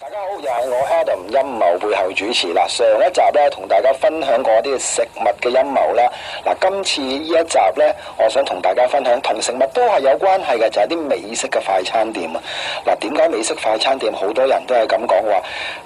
大家好，又係我 Adam 陰謀背後主持啦。上一集咧同大家分享過啲食物嘅陰謀啦。嗱，今次呢一集咧，我想同大家分享同食物都係有關係嘅，就係啲美式嘅快餐店啊。嗱，點解美式快餐店好多人都係咁講話？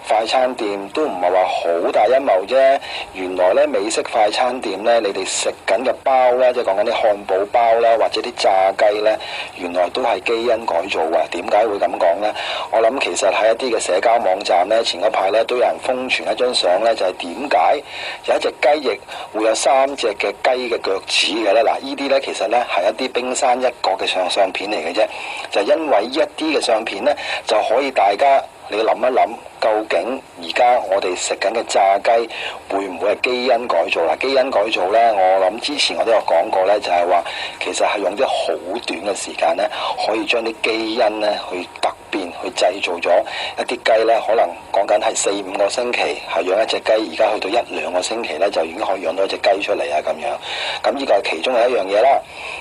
快餐店都唔係話好大陰謀啫。原來咧美式快餐店咧，你哋食緊嘅包咧，即係講緊啲漢堡包啦，或者啲炸雞咧，原來都係基因改造啊。點解會咁講咧？我諗其實喺一啲嘅社交網站咧，前嗰排咧都有人瘋傳一張相咧，就係點解有一隻雞翼會有3隻嘅雞嘅腳趾嘅咧？嗱，呢啲咧其實咧係一啲冰山一角嘅相片嚟嘅啫，就係因為呢一啲嘅相片咧，就可以大家你諗一諗，究竟而家我哋食緊嘅炸雞會唔會係基因改造啦？基因改造咧，我諗之前我都有講過咧，就係話其實係用啲好短嘅時間咧，可以將啲基因咧去突變，去製造咗一啲雞咧，可能講緊係4-5個星期係養一隻雞，而家去到1-2個星期咧，就已經可以養到一隻雞出嚟啊咁樣。咁呢個係其中嘅一樣嘢啦。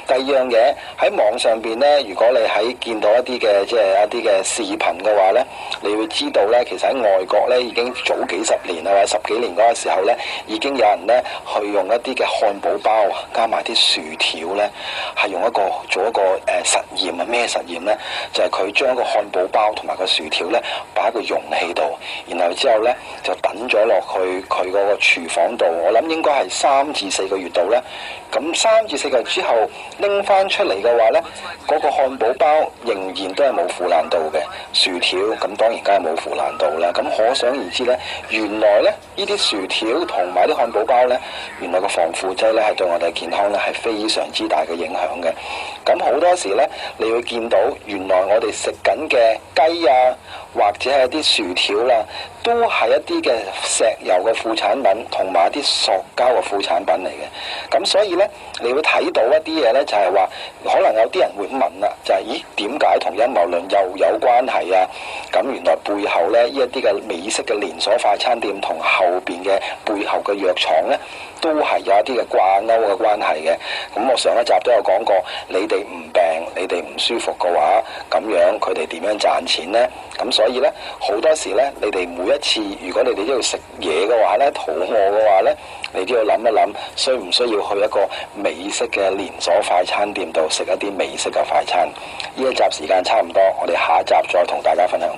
第二樣嘢喺網上邊咧，如果你喺見到一啲嘅即係一啲嘅視頻嘅話咧，你會知道咧，其實喺外國咧已經早幾十年啊，或者10幾年嗰個時候咧，已經有人咧去用一啲嘅漢堡包啊，加埋啲薯條咧，係用做一個實驗啊。咩實驗咧？就係佢將一個漢堡包同埋個薯條咧擺喺個容器度，然後之後咧就等咗落去佢嗰個廚房度。我諗應該係3至4個月度咧。咁3至4個月之後拎翻出嚟嘅話咧，嗰個漢堡包仍然都係冇腐爛到嘅。薯條咁當然梗係冇腐爛到啦。咁可想而知咧，原來咧呢啲薯條同埋啲漢堡包咧，原來個防腐劑咧係對我哋健康咧係非常之大嘅影響嘅。咁好多時咧，你會見到原來我哋食緊嘅雞啊，或者係啲薯條啦，都係一啲嘅石油嘅副產品，同埋一啲塑膠嘅副產品嚟嘅。咁所以咧，你會睇到一啲嘢咧，就係話可能有啲人會問啦，就係咦點解同陰謀論又有關係啊？咁原來背後咧呢一啲嘅美式嘅連鎖快餐店同後邊嘅背後嘅藥廠咧，都係有一啲嘅掛鈎嘅關係嘅。咁我上一集都有講過，你哋唔病，你哋唔舒服嘅話，咁樣佢哋點樣賺錢呢？咁所以呢，好多時呢，你哋每一次如果你哋都要食嘢嘅話呢，肚餓嘅話呢，你都要諗一諗，需唔需要去一個美式嘅連鎖快餐店度食一啲美式嘅快餐？呢一集時間差唔多，我哋下一集再同大家分享。